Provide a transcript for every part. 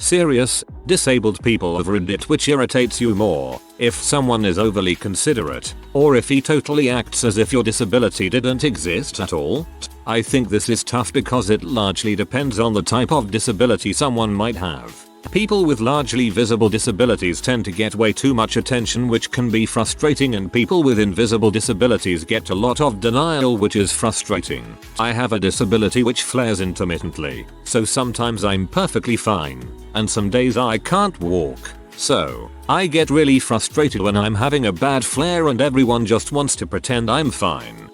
Serious, disabled people of Reddit, which irritates you more, if someone is overly considerate, or if he totally acts as if your disability didn't exist at all? I think this is tough because it largely depends on the type of disability someone might have. People with largely visible disabilities tend to get way too much attention, which can be frustrating, and people with invisible disabilities get a lot of denial, which is frustrating. I have a disability which flares intermittently, so sometimes I'm perfectly fine, and some days I can't walk. So, I get really frustrated when I'm having a bad flare and everyone just wants to pretend I'm fine.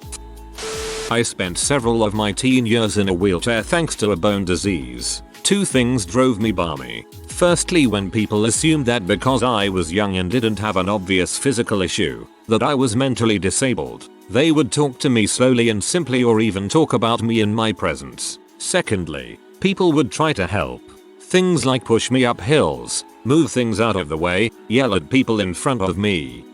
I spent several of my teen years in a wheelchair thanks to a bone disease. Two things drove me balmy. Firstly, when people assumed that because I was young and didn't have an obvious physical issue, that I was mentally disabled, they would talk to me slowly and simply, or even talk about me in my presence. Secondly, people would try to help. Things like push me up hills, move things out of the way, yell at people in front of me,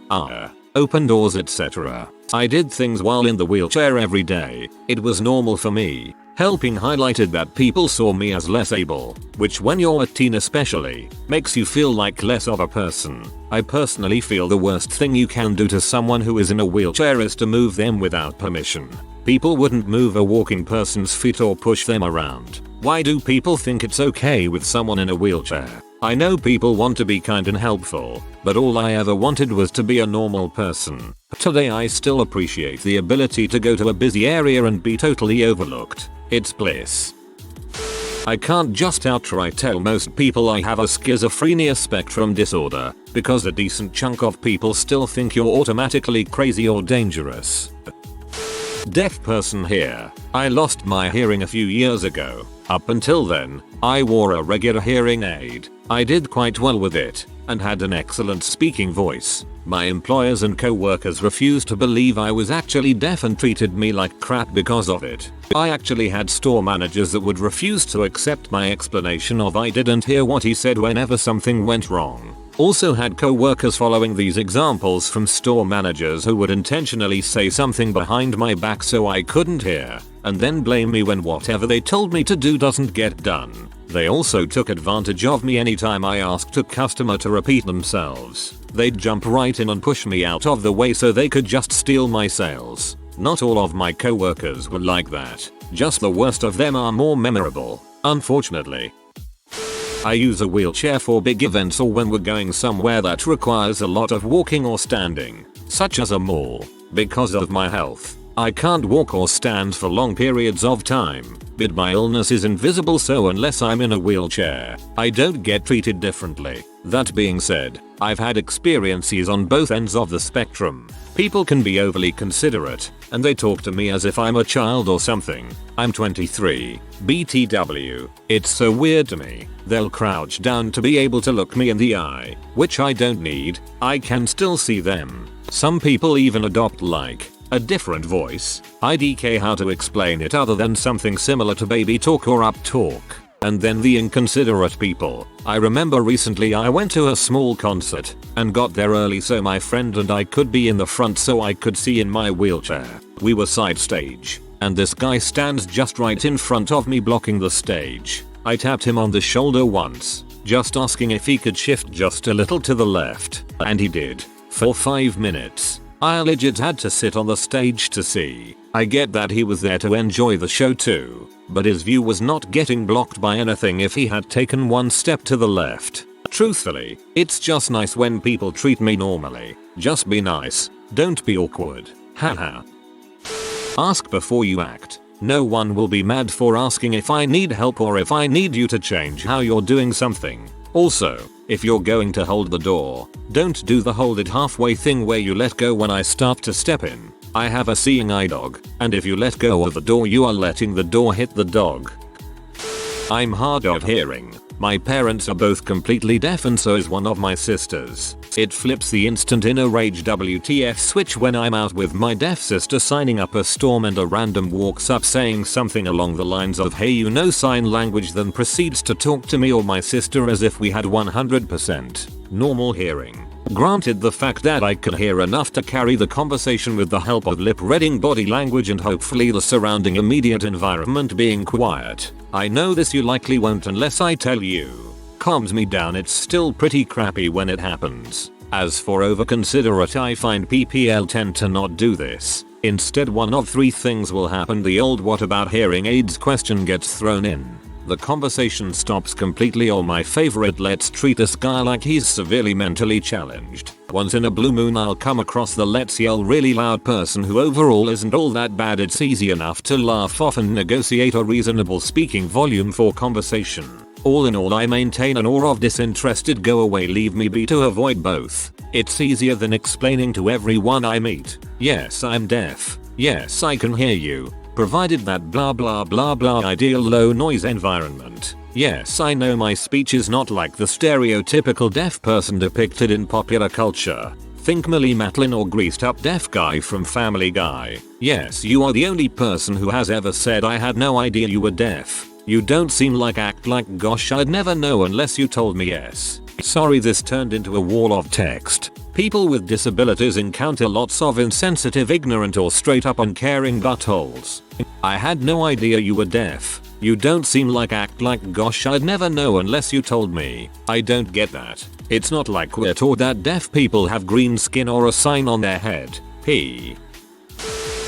open doors, etc. I did things while in the wheelchair every day. It was normal for me. Helping highlighted that people saw me as less able, which when you're a teen especially, makes you feel like less of a person. I personally feel the worst thing you can do to someone who is in a wheelchair is to move them without permission. People wouldn't move a walking person's feet or push them around. Why do people think it's okay with someone in a wheelchair? I know people want to be kind and helpful, but all I ever wanted was to be a normal person. Today I still appreciate the ability to go to a busy area and be totally overlooked. It's bliss. I can't just outright tell most people I have a schizophrenia spectrum disorder, because a decent chunk of people still think you're automatically crazy or dangerous. Deaf person here. I lost my hearing a few years ago. Up until then, I wore a regular hearing aid. I did quite well with it, and had an excellent speaking voice. My employers and co-workers refused to believe I was actually deaf and treated me like crap because of it. I actually had store managers that would refuse to accept my explanation of I didn't hear what he said whenever something went wrong. Also had co-workers following these examples from store managers who would intentionally say something behind my back so I couldn't hear, and then blame me when whatever they told me to do doesn't get done. They also took advantage of me anytime I asked a customer to repeat themselves. They'd jump right in and push me out of the way so they could just steal my sales. Not all of my co-workers were like that. Just the worst of them are more memorable, unfortunately. I use a wheelchair for big events or when we're going somewhere that requires a lot of walking or standing, such as a mall. Because of my health, I can't walk or stand for long periods of time, but my illness is invisible, so unless I'm in a wheelchair, I don't get treated differently. That being said, I've had experiences on both ends of the spectrum. People can be overly considerate, and they talk to me as if I'm a child or something. I'm 23, BTW. It's so weird to me. They'll crouch down to be able to look me in the eye, which I don't need. I can still see them. Some people even adopt like a different voice. IDK how to explain it other than something similar to baby talk or up talk. And then the inconsiderate people. I remember recently I went to a small concert and got there early so my friend and I could be in the front so I could see in my wheelchair. We were side stage, and this guy stands just right in front of me blocking the stage. I tapped him on the shoulder once, just asking if he could shift just a little to the left, and he did. For 5 minutes. I legit had to sit on the stage to see. I get that he was there to enjoy the show too, but his view was not getting blocked by anything if he had taken one step to the left. Truthfully, it's just nice when people treat me normally. Just be nice, don't be awkward. Haha. Ask before you act. No one will be mad for asking if I need help or if I need you to change how you're doing something. Also, if you're going to hold the door, don't do the hold it halfway thing where you let go when I start to step in. I have a seeing eye dog, and if you let go of the door you are letting the door hit the dog. I'm hard of hearing. My parents are both completely deaf and so is one of my sisters. It flips the instant inner rage WTF switch when I'm out with my deaf sister signing up a storm and a random walks up saying something along the lines of hey you know sign language, then proceeds to talk to me or my sister as if we had 100% normal hearing. Granted, the fact that I can hear enough to carry the conversation with the help of lip-reading body language and hopefully the surrounding immediate environment being quiet. I know this you likely won't unless I tell you. calms me down. It's still pretty crappy when it happens. As for overconsiderate, I find PPL tend to not do this. Instead, one of three things will happen. The old "what about hearing aids" question gets thrown in. The conversation stops completely, or my favorite, "let's treat this guy like he's severely mentally challenged." Once in a blue moon I'll come across the "let's yell really loud" person who overall isn't all that bad. It's easy enough to laugh off and negotiate a reasonable speaking volume for conversation. All in all, I maintain an aura of disinterested "go away, leave me be" to avoid both. It's easier than explaining to everyone I meet, "Yes, I'm deaf. Yes, I can hear you. Provided that blah blah blah blah ideal low noise environment. Yes, I know my speech is not like the stereotypical deaf person depicted in popular culture. Think Millie Matlin or greased up deaf guy from Family Guy. Yes, you are the only person who has ever said I had no idea you were deaf. You don't seem like act like gosh I'd never know unless you told me yes." Sorry, this turned into a wall of text. People with disabilities encounter lots of insensitive, ignorant, or straight up uncaring buttholes. "I had no idea you were deaf. You don't seem like act like gosh I'd never know unless you told me." I don't get that. It's not like we're taught that deaf people have green skin or a sign on their head.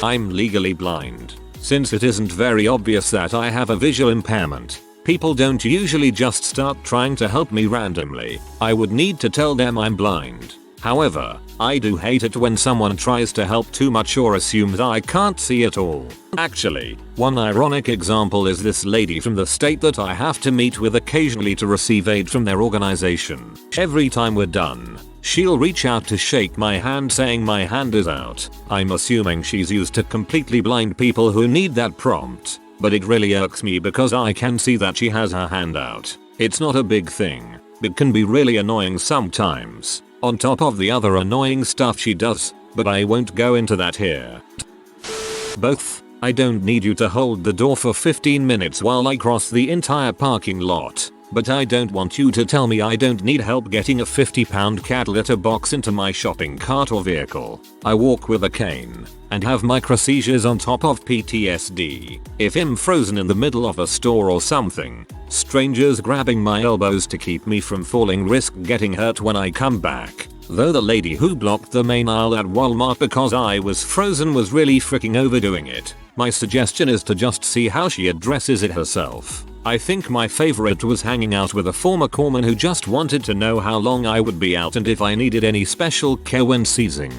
I'm legally blind. Since it isn't very obvious that I have a visual impairment, people don't usually just start trying to help me randomly. I would need to tell them I'm blind. However, I do hate it when someone tries to help too much or assumes I can't see at all. Actually, one ironic example is this lady from the state that I have to meet with occasionally to receive aid from their organization. Every time we're done, she'll reach out to shake my hand saying my hand is out. I'm assuming she's used to completely blind people who need that prompt, but it really irks me because I can see that she has her hand out. It's not a big thing, but can be really annoying sometimes, on top of the other annoying stuff she does, but I won't go into that here. Both. I don't need you to hold the door for 15 minutes while I cross the entire parking lot, but I don't want you to tell me I don't need help getting a 50-pound cat litter box into my shopping cart or vehicle. I walk with a cane and have microseizures on top of PTSD. If I'm frozen in the middle of a store or something, strangers grabbing my elbows to keep me from falling risk getting hurt when I come back. Though the lady who blocked the main aisle at Walmart because I was frozen was really freaking overdoing it. My suggestion is to just see how she addresses it herself. I think my favorite was hanging out with a former corpsman who just wanted to know how long I would be out and if I needed any special care when seizing.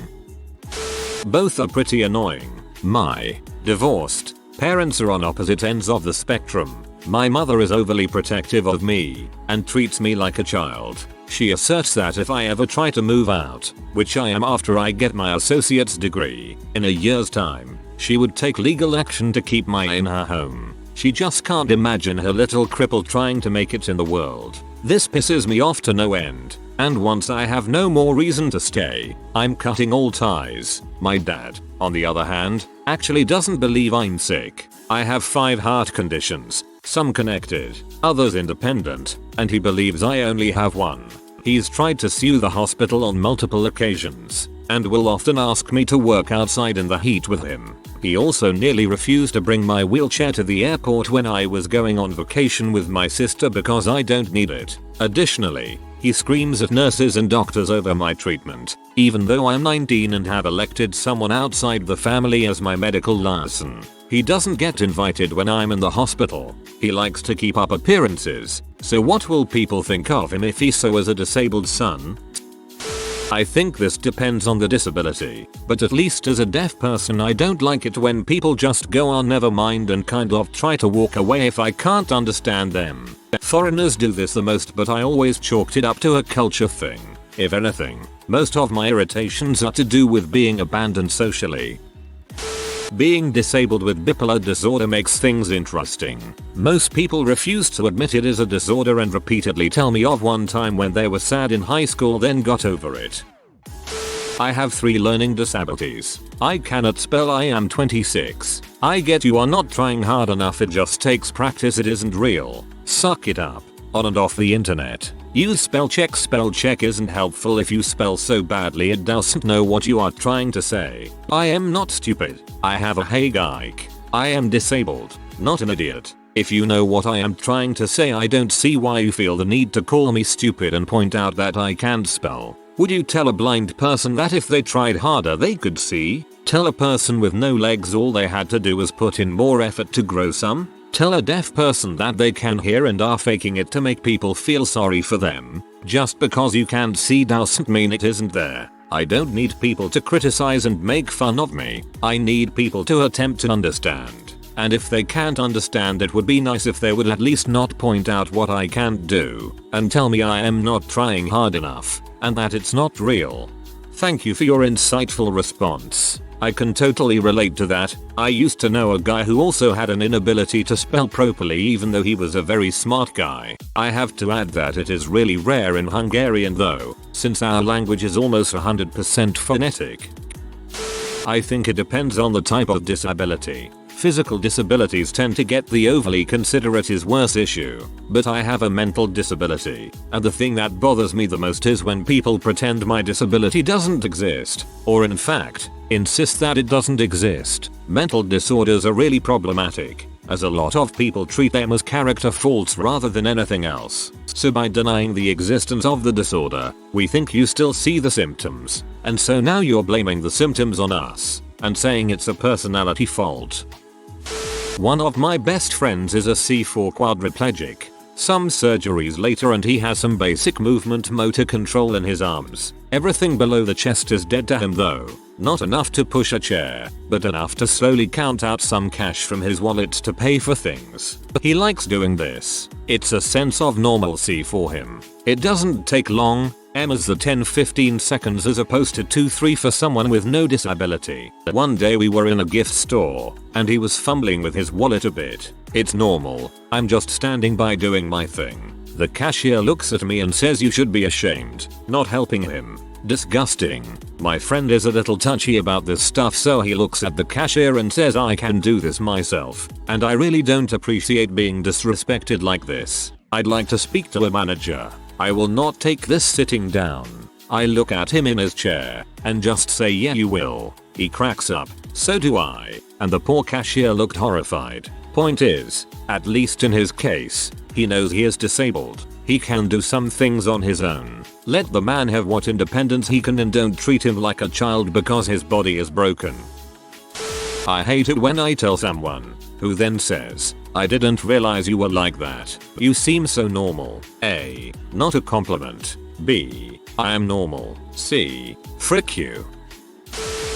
Both are pretty annoying. My divorced parents are on opposite ends of the spectrum. My mother is overly protective of me and treats me like a child. She asserts that if I ever try to move out, which I am after I get my associate's degree, in a year's time, she would take legal action to keep me in her home. She just can't imagine her little cripple trying to make it in the world. This pisses me off to no end, and once I have no more reason to stay, I'm cutting all ties. My dad, on the other hand, actually doesn't believe I'm sick. I have 5 heart conditions, some connected, others independent, and he believes I only have one. He's tried to sue the hospital on multiple occasions, and will often ask me to work outside in the heat with him. He also nearly refused to bring my wheelchair to the airport when I was going on vacation with my sister because I don't need it. Additionally, he screams at nurses and doctors over my treatment, even though I'm 19 and have elected someone outside the family as my medical liaison. He doesn't get invited when I'm in the hospital. He likes to keep up appearances, so what will people think of him if he so as a disabled son? I think this depends on the disability, but at least as a deaf person I don't like it when people just go on never mind and kind of try to walk away if I can't understand them. Foreigners do this the most, but I always chalked it up to a culture thing. If anything, most of my irritations are to do with being abandoned socially. Being disabled with bipolar disorder makes things interesting. Most people refuse to admit it is a disorder and repeatedly tell me of one time when they were sad in high school then got over it. I have 3 learning disabilities. I cannot spell. I am 26. I get you are not trying hard enough, it just takes practice, it isn't real. Suck it up. On and off the internet. Use spell check. Spell check isn't helpful if you spell so badly it doesn't know what you are trying to say. I am not stupid. I have a hey geek. I am disabled, not an idiot. If you know what I am trying to say, I don't see why you feel the need to call me stupid and point out that I can't spell. Would you tell a blind person that if they tried harder they could see? Tell a person with no legs all they had to do was put in more effort to grow some? Tell a deaf person that they can hear and are faking it to make people feel sorry for them? Just because you can't see doesn't mean it isn't there. I don't need people to criticize and make fun of me. I need people to attempt to understand. And if they can't understand, it would be nice if they would at least not point out what I can't do and tell me I am not trying hard enough and that it's not real. Thank you for your insightful response. I can totally relate to that. I used to know a guy who also had an inability to spell properly even though he was a very smart guy. I have to add that it is really rare in Hungarian though, since our language is almost 100% phonetic. I think it depends on the type of disability. Physical disabilities tend to get the overly considerate is worse issue, but I have a mental disability, and the thing that bothers me the most is when people pretend my disability doesn't exist, or in fact, insist that it doesn't exist. Mental disorders are really problematic, as a lot of people treat them as character faults rather than anything else. So by denying the existence of the disorder, we think you still see the symptoms, and so now you're blaming the symptoms on us, and saying it's a personality fault. One of my best friends is a C4 quadriplegic. Some surgeries later and he has some basic movement motor control in his arms. Everything below the chest is dead to him though. Not enough to push a chair, but enough to slowly count out some cash from his wallet to pay for things. He likes doing this. It's a sense of normalcy for him. It doesn't take long. Emma's the 10-15 seconds as opposed to 2-3 for someone with no disability. One day we were in a gift store, and he was fumbling with his wallet a bit. It's normal. I'm just standing by doing my thing. The cashier looks at me and says you should be ashamed. Not helping him. Disgusting. My friend is a little touchy about this stuff, so he looks at the cashier and says I can do this myself. And I really don't appreciate being disrespected like this. I'd like to speak to a manager. I will not take this sitting down. I look at him in his chair and just say yeah you will. He cracks up. So do I. And the poor cashier looked horrified. Point is, at least in his case, he knows he is disabled. He can do some things on his own. Let the man have what independence he can and don't treat him like a child because his body is broken. I hate it when I tell someone who then says, I didn't realize you were like that. You seem so normal. A. Not a compliment. B. I am normal. C. Frick you.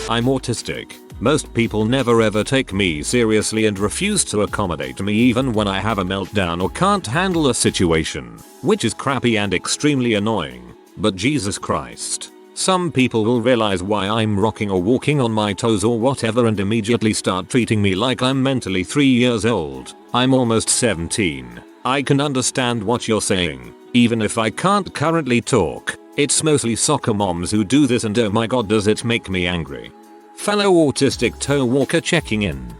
I'm autistic. Most people never ever take me seriously and refuse to accommodate me even when I have a meltdown or can't handle a situation, which is crappy and extremely annoying. But Jesus Christ. Some people will realize why I'm rocking or walking on my toes or whatever and immediately start treating me like I'm mentally 3 years old. I'm almost 17. I can understand what you're saying, even if I can't currently talk. It's mostly soccer moms who do this and oh my god does it make me angry. Fellow autistic toe walker checking in.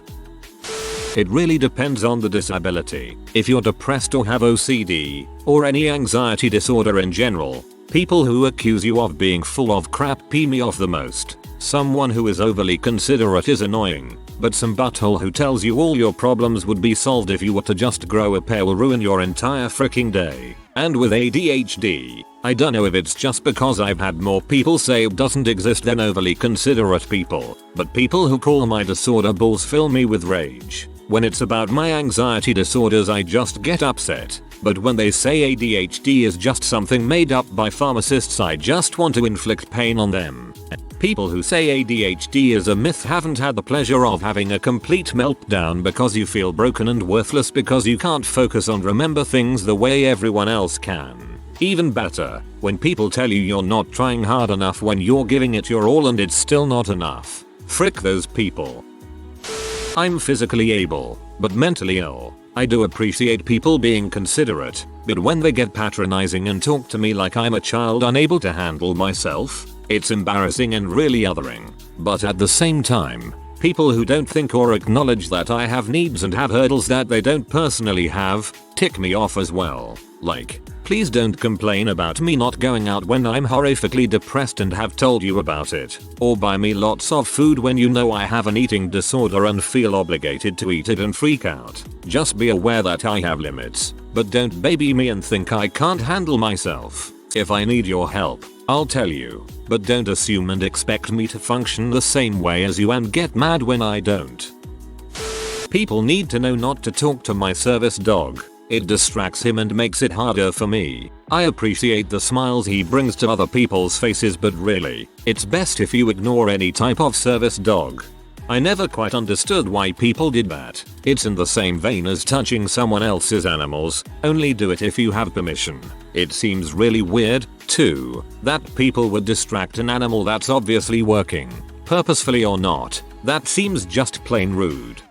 It really depends on the disability. If you're depressed or have OCD, or any anxiety disorder in general, people who accuse you of being full of crap pee me off the most. Someone who is overly considerate is annoying, but some butthole who tells you all your problems would be solved if you were to just grow a pair will ruin your entire freaking day. And with ADHD, I don't know if it's just because I've had more people say it doesn't exist than overly considerate people, but people who call my disorder bulls fill me with rage. When it's about my anxiety disorders I just get upset, but when they say ADHD is just something made up by pharmacists I just want to inflict pain on them. People who say ADHD is a myth haven't had the pleasure of having a complete meltdown because you feel broken and worthless because you can't focus on remember things the way everyone else can. Even better, when people tell you you're not trying hard enough when you're giving it your all and it's still not enough. Frick those people. I'm physically able, but mentally ill. I do appreciate people being considerate, but when they get patronizing and talk to me like I'm a child unable to handle myself, it's embarrassing and really othering. But at the same time, people who don't think or acknowledge that I have needs and have hurdles that they don't personally have, tick me off as well. Like, Please don't complain about me not going out when I'm horrifically depressed and have told you about it. Or buy me lots of food when you know I have an eating disorder and feel obligated to eat it and freak out. Just be aware that I have limits. But don't baby me and think I can't handle myself. If I need your help, I'll tell you. But don't assume and expect me to function the same way as you and get mad when I don't. People need to know not to talk to my service dog. It distracts him and makes it harder for me. I appreciate the smiles he brings to other people's faces, but really, it's best if you ignore any type of service dog. I never quite understood why people did that. It's in the same vein as touching someone else's animals, only do it if you have permission. It seems really weird, too, that people would distract an animal that's obviously working, purposefully or not. That seems just plain rude.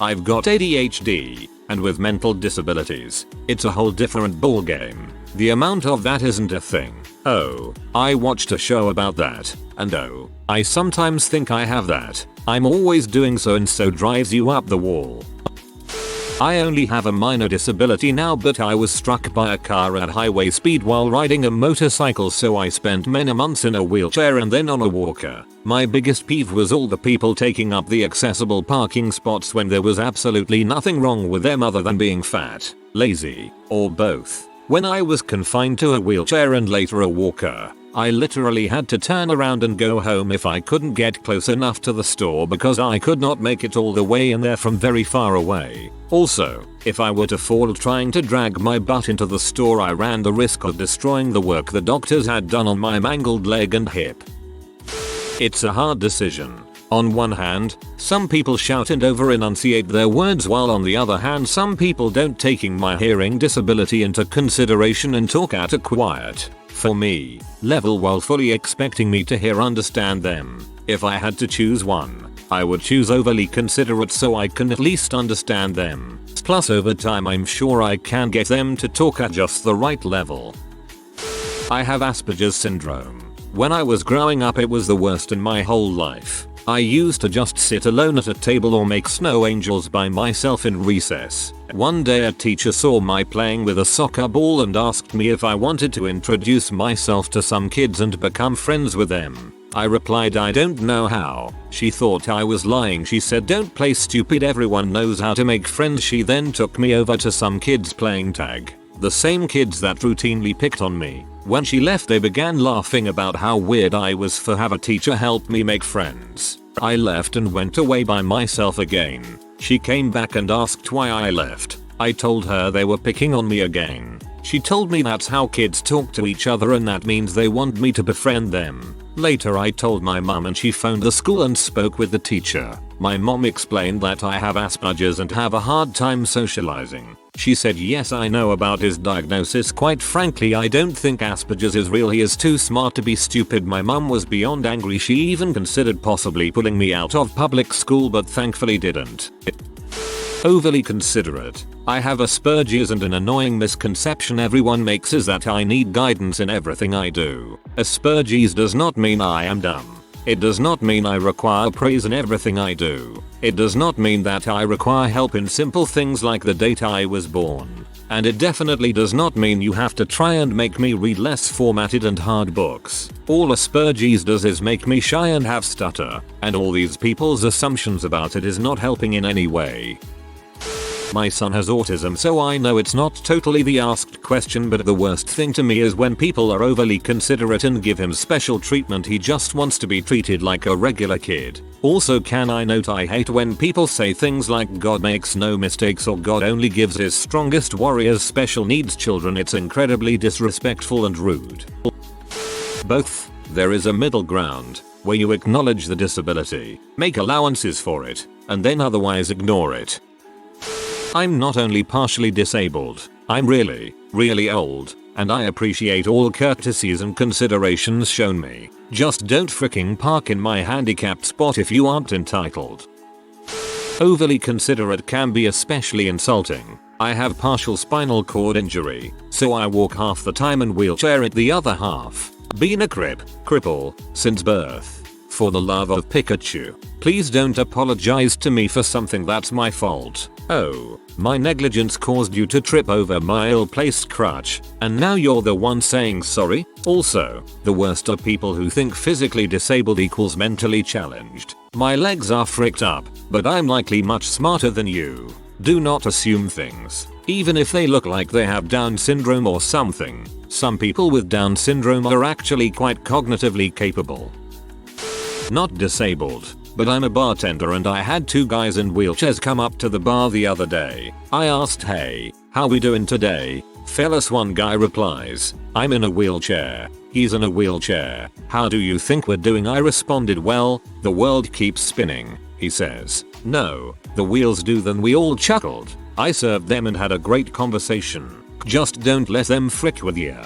I've got ADHD, and with mental disabilities, it's a whole different ballgame. The amount of that isn't a thing. Oh, I watched a show about that, and oh, I sometimes think I have that. I'm always doing so, and so drives you up the wall. I only have a minor disability now, but I was struck by a car at highway speed while riding a motorcycle, so I spent many months in a wheelchair and then on a walker. My biggest peeve was all the people taking up the accessible parking spots when there was absolutely nothing wrong with them other than being fat, lazy, or both. When I was confined to a wheelchair and later a walker, I literally had to turn around and go home if I couldn't get close enough to the store because I could not make it all the way in there from very far away. Also, if I were to fall trying to drag my butt into the store, I ran the risk of destroying the work the doctors had done on my mangled leg and hip. It's a hard decision. On one hand, some people shout and over-enunciate their words, while on the other hand some people don't, taking my hearing disability into consideration and talk at a quiet, for me, level while fully expecting me to hear understand them. If I had to choose one, I would choose overly considerate so I can at least understand them. Plus over time I'm sure I can get them to talk at just the right level. I have Asperger's syndrome. When I was growing up it was the worst in my whole life. I used to just sit alone at a table or make snow angels by myself in recess. One day a teacher saw me playing with a soccer ball and asked me if I wanted to introduce myself to some kids and become friends with them. I replied I don't know how. She thought I was lying. She said don't play stupid, everyone knows how to make friends. She then took me over to some kids playing tag. The same kids that routinely picked on me. When she left they began laughing about how weird I was for have a teacher help me make friends. I left and went away by myself again. She came back and asked why I left. I told her they were picking on me again. She told me that's how kids talk to each other and that means they want me to befriend them. Later I told my mum and she phoned the school and spoke with the teacher. My mom explained that I have Asperger's and have a hard time socializing. She said yes, I know about his diagnosis. Quite frankly I don't think Asperger's is real, he is too smart to be stupid. My mum was beyond angry. She even considered possibly pulling me out of public school but thankfully didn't. Overly considerate. I have Asperger's and an annoying misconception everyone makes is that I need guidance in everything I do. Asperger's does not mean I am dumb. It does not mean I require praise in everything I do. It does not mean that I require help in simple things like the date I was born. And it definitely does not mean you have to try and make me read less formatted and hard books. All Asperger's does is make me shy and have stutter, and all these people's assumptions about it is not helping in any way. My son has autism, so I know it's not totally the asked question, but the worst thing to me is when people are overly considerate and give him special treatment. He just wants to be treated like a regular kid. Also, can I note I hate when people say things like God makes no mistakes or God only gives his strongest warriors special needs children. It's incredibly disrespectful and rude. Both. There is a middle ground, where you acknowledge the disability, make allowances for it, and then otherwise ignore it. I'm not only partially disabled, I'm really, really old, and I appreciate all courtesies and considerations shown me. Just don't fricking park in my handicapped spot if you aren't entitled. Overly considerate can be especially insulting. I have partial spinal cord injury, so I walk half the time and wheelchair it the other half. Been a cripple since birth. for the love of Pikachu. Please don't apologize to me for something that's my fault. Oh, my negligence caused you to trip over my ill-placed crutch, and now you're the one saying sorry? Also, the worst are people who think physically disabled equals mentally challenged. My legs are fricked up, but I'm likely much smarter than you. Do not assume things, even if they look like they have Down syndrome or something. Some people with Down syndrome are actually quite cognitively capable. Not disabled, but I'm a bartender and I had two guys in wheelchairs come up to the bar the other day. I asked, "Hey, how we doing today, fellas?" One guy replies, "I'm in a wheelchair." He's in a wheelchair. "How do you think we're doing?" I responded, "Well, the world keeps spinning." He says, "No, the wheels do." Then we all chuckled. I served them and had a great conversation. Just don't let them frick with you.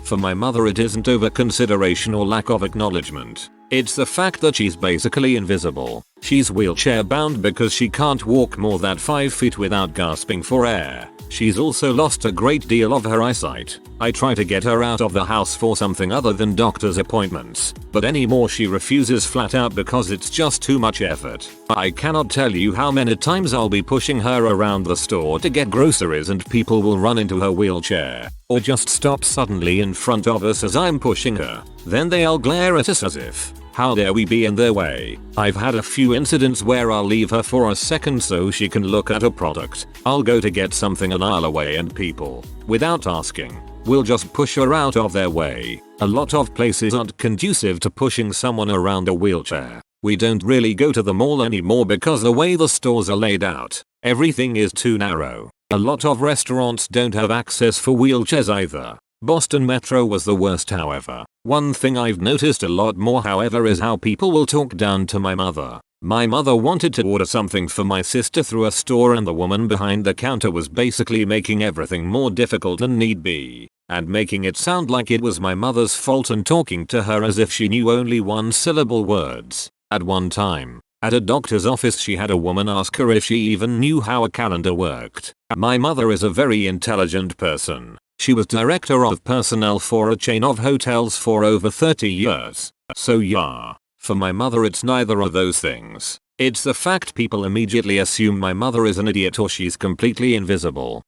For my mother, it isn't over consideration or lack of acknowledgement. It's the fact that she's basically invisible. She's wheelchair bound because she can't walk more than 5 feet without gasping for air. She's also lost a great deal of her eyesight. I try to get her out of the house for something other than doctor's appointments, but anymore she refuses flat out because it's just too much effort. I cannot tell you how many times I'll be pushing her around the store to get groceries and people will run into her wheelchair, or just stop suddenly in front of us as I'm pushing her. Then they'll glare at us as if, how dare we be in their way. I've had a few incidents where I'll leave her for a second so she can look at a product. I'll go to get something an aisle away and people, without asking, will just push her out of their way. A lot of places aren't conducive to pushing someone around a wheelchair. We don't really go to the mall anymore because the way the stores are laid out, everything is too narrow. A lot of restaurants don't have access for wheelchairs either. Boston Metro was the worst, however. One thing I've noticed a lot more, however, is how people will talk down to my mother. My mother wanted to order something for my sister through a store and the woman behind the counter was basically making everything more difficult than need be, and making it sound like it was my mother's fault and talking to her as if she knew only one-syllable words. At one time, at a doctor's office, she had a woman ask her if she even knew how a calendar worked. My mother is a very intelligent person. She was director of personnel for a chain of hotels for over 30 years. So yeah, for my mother it's neither of those things. It's the fact people immediately assume my mother is an idiot or she's completely invisible.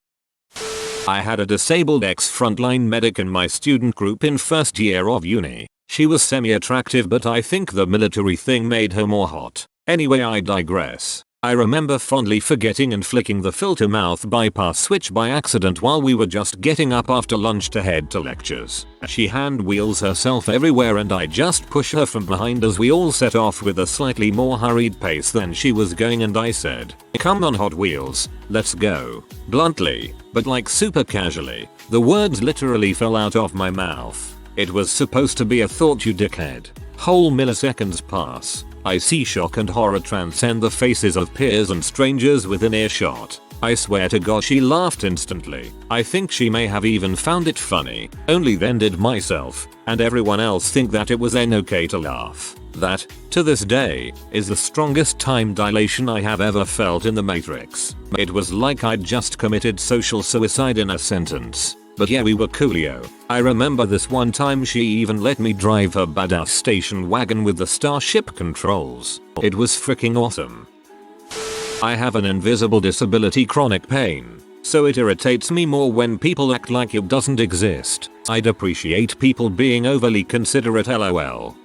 I had a disabled ex-frontline medic in my student group in first year of uni. She was semi-attractive, but I think the military thing made her more hot. Anyway, I digress. I remember fondly forgetting and flicking the filter mouth bypass switch by accident while we were just getting up after lunch to head to lectures. She hand wheels herself everywhere and I just push her from behind as we all set off with a slightly more hurried pace than she was going, and I said, "Come on Hot Wheels, let's go." Bluntly, but like super casually, the words literally fell out of my mouth. It was supposed to be a "thought you dickhead." Whole milliseconds pass. I see shock and horror transcend the faces of peers and strangers within earshot. I swear to God she laughed instantly. I think she may have even found it funny. Only then did myself and everyone else think that it was then okay to laugh. That, to this day, is the strongest time dilation I have ever felt in the Matrix. It was like I'd just committed social suicide in a sentence. But yeah, we were coolio. I remember this one time she even let me drive her badass station wagon with the Starship controls. It was freaking awesome. I have an invisible disability, chronic pain, so it irritates me more when people act like it doesn't exist. I'd appreciate people being overly considerate, lol.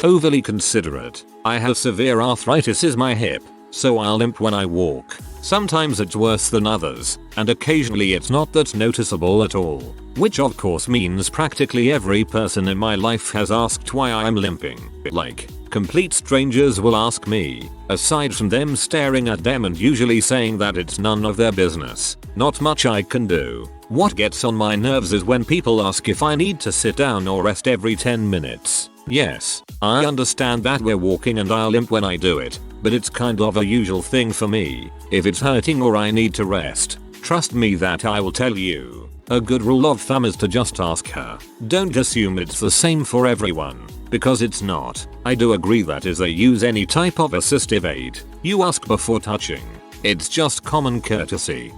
Overly considerate. I have severe arthritis in my hip, so I'll limp when I walk. Sometimes it's worse than others, and occasionally it's not that noticeable at all. Which of course means practically every person in my life has asked why I'm limping. Like, complete strangers will ask me, aside from them staring at them and usually saying that it's none of their business. Not much I can do. What gets on my nerves is when people ask if I need to sit down or rest every 10 minutes. Yes, I understand that we're walking and I'll limp when I do it, but it's kind of a usual thing for me. If it's hurting or I need to rest, trust me that I will tell you. A good rule of thumb is to just ask her. Don't assume it's the same for everyone, because it's not. I do agree that as they use any type of assistive aid, you ask before touching. It's just common courtesy.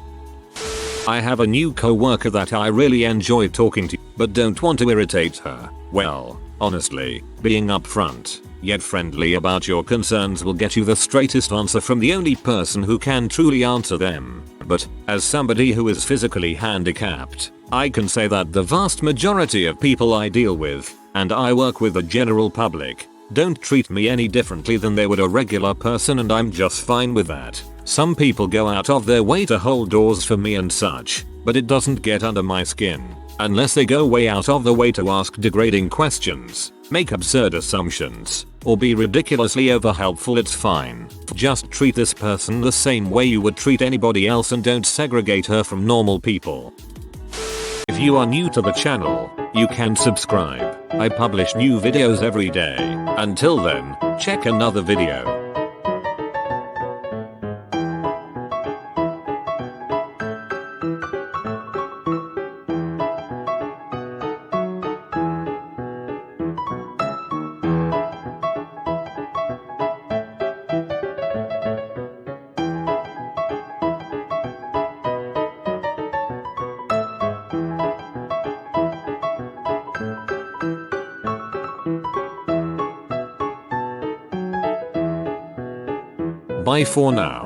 I have a new coworker that I really enjoy talking to, but don't want to irritate her. Well, Honestly, being upfront, yet friendly about your concerns will get you the straightest answer from the only person who can truly answer them. But, as somebody who is physically handicapped, I can say that the vast majority of people I deal with, and I work with the general public, don't treat me any differently than they would a regular person, and I'm just fine with that. Some people go out of their way to hold doors for me and such, but it doesn't get under my skin. Unless they go way out of the way to ask degrading questions, make absurd assumptions, or be ridiculously over-helpful, it's fine. Just treat this person the same way you would treat anybody else and don't segregate her from normal people. If you are new to the channel, you can subscribe. I publish new videos every day. Until then, check another video. Bye for now.